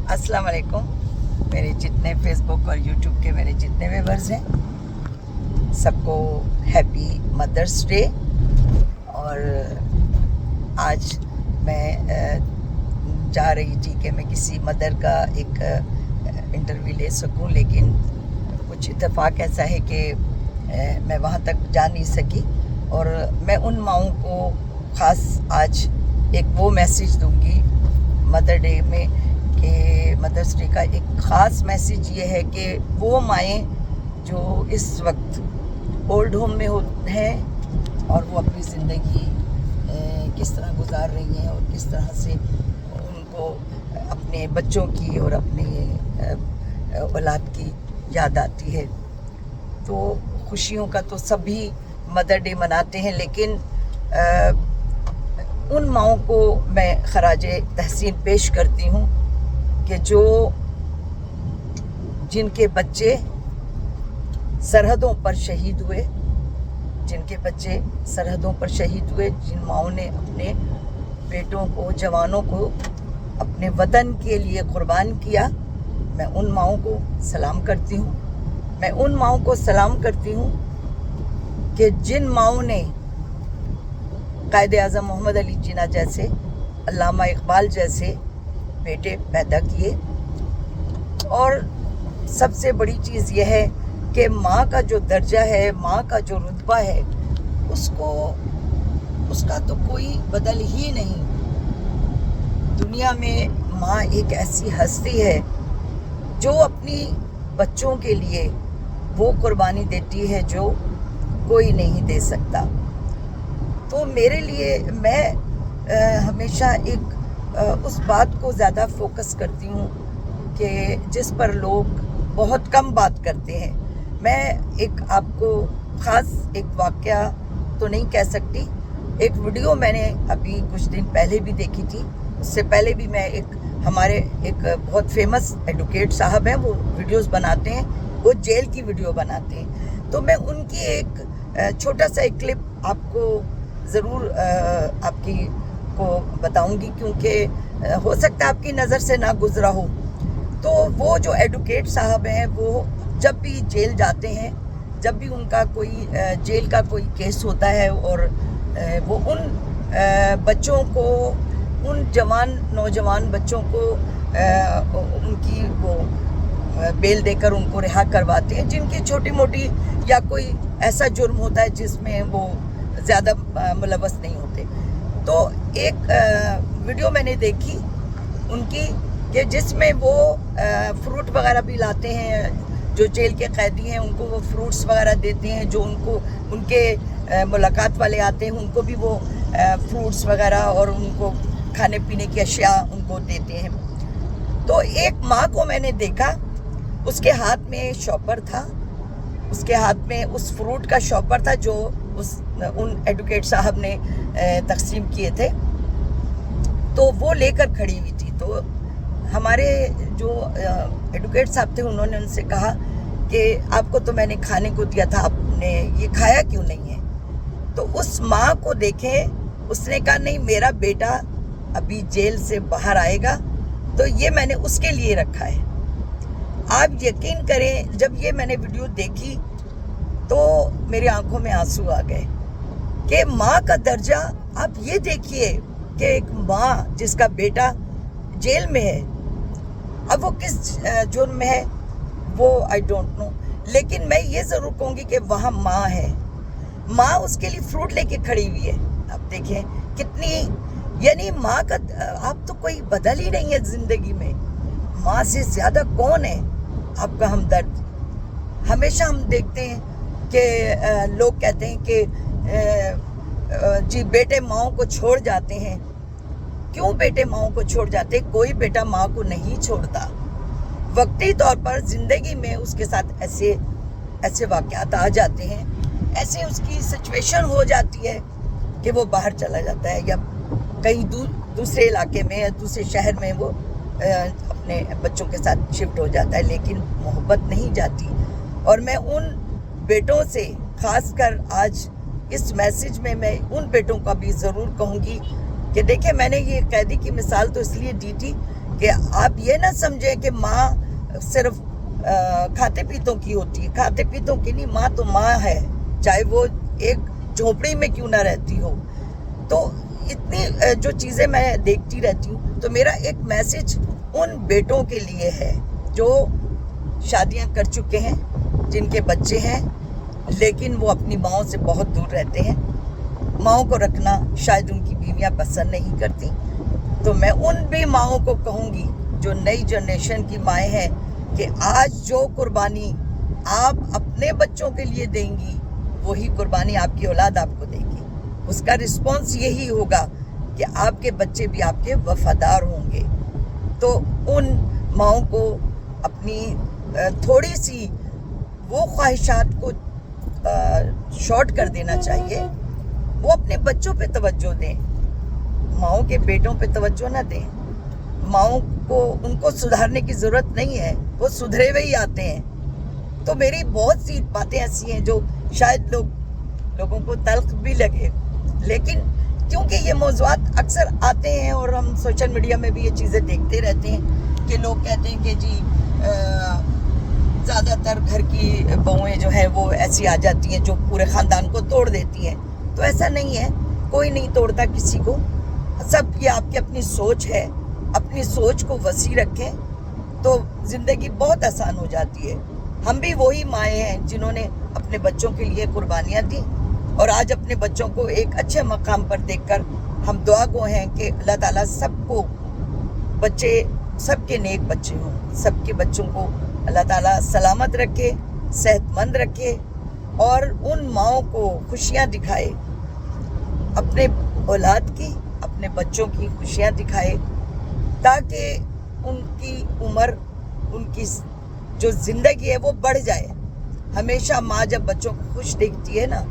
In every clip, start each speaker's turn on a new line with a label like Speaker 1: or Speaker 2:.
Speaker 1: अस्सलाम वालेकुम। मेरे जितने फेसबुक और यूट्यूब के मेरे जितने व्यूअर्स हैं, सबको हैप्पी मदर्स डे। और आज मैं जा रही थी कि मैं किसी मदर का एक इंटरव्यू ले सकूं, लेकिन कुछ इत्तेफाक ऐसा है कि मैं वहाँ तक जा नहीं सकी। और मैं उन माओं को ख़ास आज एक वो मैसेज दूंगी मदर डे में कि मदर्स डे का एक ख़ास मैसेज ये है कि वो माएँ जो इस वक्त ओल्ड होम में हैं और वो अपनी ज़िंदगी किस तरह गुजार रही हैं और किस तरह से उनको अपने बच्चों की और अपने औलाद की याद आती है। तो खुशियों का तो सभी मदर डे मनाते हैं, लेकिन उन माओं को मैं खराजे तहसीन पेश करती हूँ कि जो जिनके बच्चे सरहदों पर शहीद हुए, जिनके बच्चे सरहदों पर शहीद हुए, जिन माओं ने अपने बेटों को, जवानों को अपने वतन के लिए कुर्बान किया, मैं उन माओं को सलाम करती हूँ। मैं उन माओं को सलाम करती हूँ कि जिन माओं ने कायद-ए-आज़म मोहम्मद अली जिन्ना जैसे, अल्लामा इकबाल जैसे बेटे पैदा किए। और सबसे बड़ी चीज़ यह है कि माँ का जो दर्जा है, माँ का जो रुतबा है, उसका तो कोई बदल ही नहीं। दुनिया में माँ एक ऐसी हस्ती है जो अपनी बच्चों के लिए वो कुर्बानी देती है जो कोई नहीं दे सकता। तो मेरे लिए मैं हमेशा एक उस बात को ज़्यादा फोकस करती हूँ कि जिस पर लोग बहुत कम बात करते हैं। मैं एक आपको ख़ास एक वाक़या तो नहीं कह सकती, एक वीडियो मैंने अभी कुछ दिन पहले भी देखी थी। उससे पहले भी मैं हमारे एक बहुत फेमस एडवोकेट साहब हैं, वो वीडियोस बनाते हैं, वो जेल की वीडियो बनाते हैं। तो मैं उनकी एक छोटा सा एक क्लिप आपको ज़रूर आपकी को बताऊंगी, क्योंकि हो सकता है आपकी नज़र से ना गुजरा हो। तो वो जो एडवोकेट साहब हैं, वो जब भी जेल जाते हैं, जब भी उनका कोई जेल का कोई केस होता है, और वो उन बच्चों को, उन नौजवान बच्चों को उनकी वो बेल देकर उनको रिहा करवाते हैं, जिनकी छोटी मोटी या कोई ऐसा जुर्म होता है जिसमें वो ज़्यादा मुलव्वस नहीं होते। तो एक वीडियो मैंने देखी उनकी कि जिसमें वो फ्रूट वगैरह भी लाते हैं, जो जेल के कैदी हैं उनको वो फ्रूट्स वगैरह देते हैं, जो उनको उनके मुलाकात वाले आते हैं उनको भी वो फ्रूट्स वगैरह और उनको खाने पीने की अशिया उनको देते हैं। तो एक माँ को मैंने देखा, उसके हाथ में शॉपर था, उसके हाथ में उस फ्रूट का शॉपर था जो उन एडवोकेट साहब ने तकसीम किए थे। तो वो लेकर खड़ी हुई थी। तो हमारे जो एडवोकेट साहब थे, उन्होंने उनसे कहा कि आपको तो मैंने खाने को दिया था, आपने ये खाया क्यों नहीं है? तो उस माँ को देखें, उसने कहा नहीं, मेरा बेटा अभी जेल से बाहर आएगा तो ये मैंने उसके लिए रखा है। आप यकीन करें, जब ये मैंने वीडियो देखी तो मेरी आंखों में आंसू आ गए कि माँ का दर्जा आप ये देखिए कि एक माँ जिसका बेटा जेल में है, अब वो किस जुर्म में है वो आई डोंट नो, लेकिन मैं ये ज़रूर कहूँगी कि वहाँ माँ है, माँ उसके लिए फ्रूट लेके खड़ी हुई है। आप देखें कितनी, यानी माँ का आप तो कोई बदल ही नहीं है ज़िंदगी में। माँ से ज़्यादा कौन है आपका हमदर्द? हमेशा हम देखते हैं कि लोग कहते हैं कि जी बेटे माँओं को छोड़ जाते हैं। क्यों बेटे माँओं को छोड़ जाते हैं? कोई बेटा माँ को नहीं छोड़ता। वक्ती तौर पर ज़िंदगी में उसके साथ ऐसे वाक़यात आ जाते हैं, ऐसे उसकी सिचुएशन हो जाती है कि वो बाहर चला जाता है या कहीं दूसरे इलाके में या दूसरे शहर में वो अपने बच्चों के साथ शिफ्ट हो जाता है, लेकिन मोहब्बत नहीं जाती। और मैं उन बेटों से ख़ासकर आज इस मैसेज में मैं उन बेटों का भी ज़रूर कहूँगी कि देखिए, मैंने ये कैदी की मिसाल तो इसलिए दी थी کہ آپ یہ نہ سمجھیں کہ ماں صرف کھاتے پیتوں کی ہوتی ہے. کھاتے پیتوں کی نہیں، ماں تو ماں ہے، چاہے وہ ایک جھونپڑی میں کیوں نہ رہتی ہو. تو اتنی جو چیزیں میں دیکھتی رہتی ہوں، تو میرا ایک میسج ان بیٹوں کے لیے ہے جو شادیاں کر چکے ہیں، جن کے بچے ہیں، لیکن وہ اپنی ماؤں سے بہت دور رہتے ہیں. ماؤں کو رکھنا شاید ان کی بیویاں پسند نہیں کرتی. تو میں ان بھی ماؤں کو کہوں گی جو نئی جنریشن کی مائیں ہیں کہ آج جو قربانی آپ اپنے بچوں کے لیے دیں گی، وہی قربانی آپ کی اولاد آپ کو دے گی. اس کا رسپانس یہی ہوگا کہ آپ کے بچے بھی آپ کے وفادار ہوں گے. تو ان ماؤں کو اپنی تھوڑی سی وہ خواہشات کو شارٹ کر دینا چاہیے. وہ اپنے بچوں پہ توجہ دیں، ماؤں کے بیٹوں پہ توجہ نہ دیں. ماؤں کو ان کو سدھارنے کی ضرورت نہیں ہے، وہ سدھرے ہوئے ہی آتے ہیں. تو میری بہت سی باتیں ایسی ہیں جو شاید لوگوں کو تلخ بھی لگے، لیکن کیونکہ یہ موضوعات اکثر آتے ہیں اور ہم سوشل میڈیا میں بھی یہ چیزیں دیکھتے رہتے ہیں کہ لوگ کہتے ہیں کہ جی زیادہ تر گھر کی بہویں جو ہیں وہ ایسی آ جاتی ہیں جو پورے خاندان کو توڑ دیتی ہیں. تو ایسا نہیں ہے، کوئی نہیں توڑتا کسی کو. سب یہ آپ کی اپنی سوچ ہے. اپنی سوچ کو وسیع رکھیں تو زندگی بہت آسان ہو جاتی ہے. ہم بھی وہی مائیں ہیں جنہوں نے اپنے بچوں کے لیے قربانیاں دیں، اور آج اپنے بچوں کو ایک اچھے مقام پر دیکھ کر ہم دعا گو ہیں کہ اللہ تعالیٰ سب کو بچے، سب کے نیک بچے ہوں. سب کے بچوں کو اللہ تعالیٰ سلامت رکھے، صحت مند رکھے، اور ان ماؤں کو خوشیاں دکھائے، اپنے اولاد کی، اپنے بچوں کی خوشیاں دکھائے، تاکہ ان کی عمر، ان کی جو زندگی ہے وہ بڑھ جائے. ہمیشہ ماں جب بچوں کو خوش دیکھتی ہے نا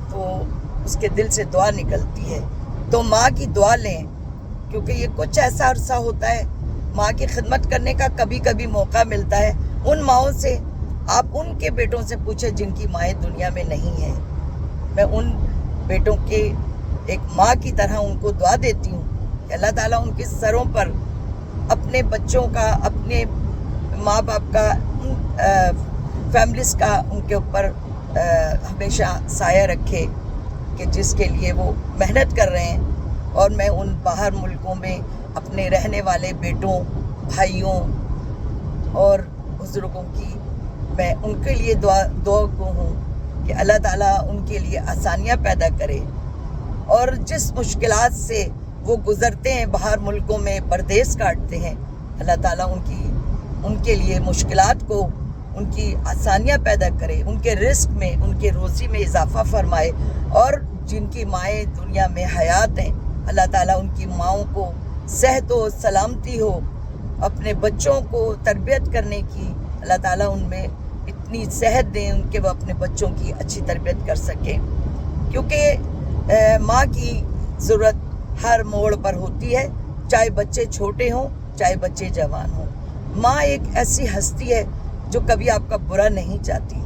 Speaker 1: تو اس کے دل سے دعا نکلتی ہے. تو ماں کی دعا لیں، کیونکہ یہ کچھ ایسا عرصہ ہوتا ہے ماں کی خدمت کرنے کا، کبھی کبھی موقع ملتا ہے. ان ماؤں سے آپ ان کے بیٹوں سے پوچھیں جن کی مائیں دنیا میں نہیں ہیں. میں ان بیٹوں کے ایک ماں کی طرح ان کو دعا دیتی ہوں کہ اللہ تعالیٰ ان کے سروں پر اپنے بچوں کا، اپنے ماں باپ کا، فیملیز کا ان کے اوپر ہمیشہ سایہ رکھے کہ جس کے لیے وہ محنت کر رہے ہیں. اور میں ان باہر ملکوں میں اپنے رہنے والے بیٹوں، بھائیوں اور بزرگوں کی، میں ان کے لیے دعا گو ہوں کہ اللہ تعالیٰ ان کے لیے آسانیاں پیدا کرے. اور جس مشکلات سے وہ گزرتے ہیں، باہر ملکوں میں پردیس کاٹتے ہیں، اللہ تعالیٰ ان کے لیے مشکلات کو، ان کی آسانیاں پیدا کرے، ان کے رزق میں، ان کے روزی میں اضافہ فرمائے. اور جن کی مائیں دنیا میں حیات ہیں، اللہ تعالیٰ ان کی ماؤں کو صحت و سلامتی ہو، اپنے بچوں کو تربیت کرنے کی اللہ تعالیٰ ان میں اتنی صحت دیں ان کے وہ اپنے بچوں کی اچھی تربیت کر سکیں. کیونکہ ماں کی ضرورت ہر موڑ پر ہوتی ہے، چاہے بچے چھوٹے ہوں، چاہے بچے جوان ہوں. ماں ایک ایسی ہستی ہے جو کبھی آپ کا برا نہیں چاہتی،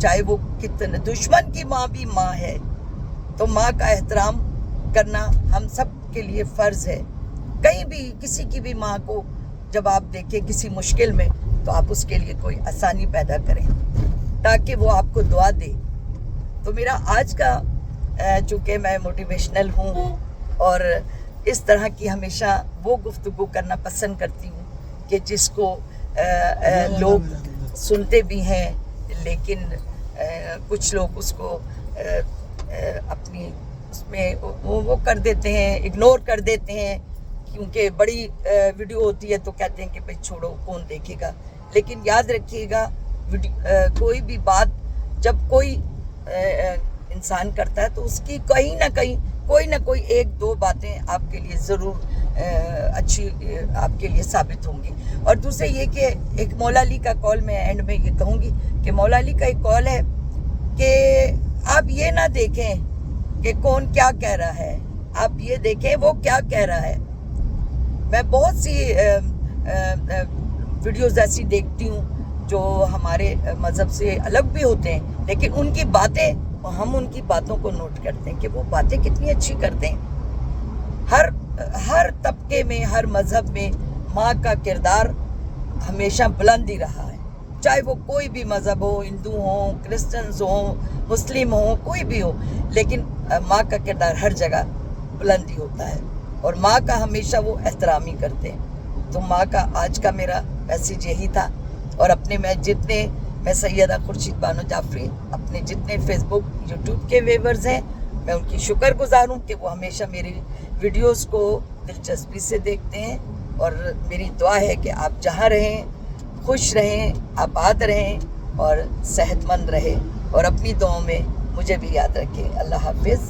Speaker 1: چاہے وہ کتنے دشمن کی ماں بھی ماں ہے. تو ماں کا احترام کرنا ہم سب کے لیے فرض ہے. کہیں بھی کسی کی بھی ماں کو جب آپ دیکھیں کسی مشکل میں تو آپ اس کے لیے کوئی آسانی پیدا کریں تاکہ وہ آپ کو دعا دے. تو میرا آج کا چونکہ میں موٹیویشنل ہوں اور اس طرح کی ہمیشہ وہ گفتگو کرنا پسند کرتی ہوں کہ جس کو لوگ سنتے بھی ہیں، لیکن کچھ لوگ اس کو اپنی اس میں وہ کر دیتے ہیں، اگنور کر دیتے ہیں، کیونکہ بڑی ویڈیو ہوتی ہے تو کہتے ہیں کہ بھئی چھوڑو، کون دیکھے گا. لیکن یاد رکھیے گا، کوئی بھی بات جب کوئی انسان کرتا ہے تو اس کی کہیں نہ کہیں کوئی نہ کوئی ایک دو باتیں آپ کے لیے ضرور اچھی آپ کے لیے ثابت ہوں گی. اور دوسرے یہ کہ ایک مولا علی کا قول میں اینڈ میں یہ کہوں گی کہ مولا علی کا ایک قول ہے کہ آپ یہ نہ دیکھیں کہ کون کیا کہہ رہا ہے، آپ یہ دیکھیں وہ کیا کہہ رہا ہے. میں بہت سی ویڈیوز ایسی دیکھتی ہوں جو ہمارے مذہب سے الگ بھی ہوتے ہیں، لیکن ان کی باتیں، ہم ان کی باتوں کو نوٹ کرتے ہیں کہ وہ باتیں کتنی اچھی کرتے ہیں. ہر طبقے میں، ہر مذہب میں माँ का किरदार हमेशा बुलंद ही रहा है, चाहे वो कोई भी मज़हब हो, हिंदू हो, क्रिश्चियंस हो, मुस्लिम हो, कोई भी हो, लेकिन माँ का किरदार हर जगह बुलंद ही होता है और माँ का हमेशा वो एहतराम ही करते हैं। तो माँ का आज का मेरा मैसेज यही था। और मैं सैयदा खुर्शीद बानो जाफरी, अपने जितने फेसबुक यूट्यूब के व्यूअर्स हैं, मैं उनकी शुक्रगुजार हूँ कि वो हमेशा मेरी वीडियोस को दिलचस्पी से देखते हैं। और मेरी दुआ है कि आप जहाँ रहें खुश रहें, आबाद रहें और सेहतमंद रहें और अपनी दुआओं में मुझे भी याद रखें। अल्लाह हाफिज़।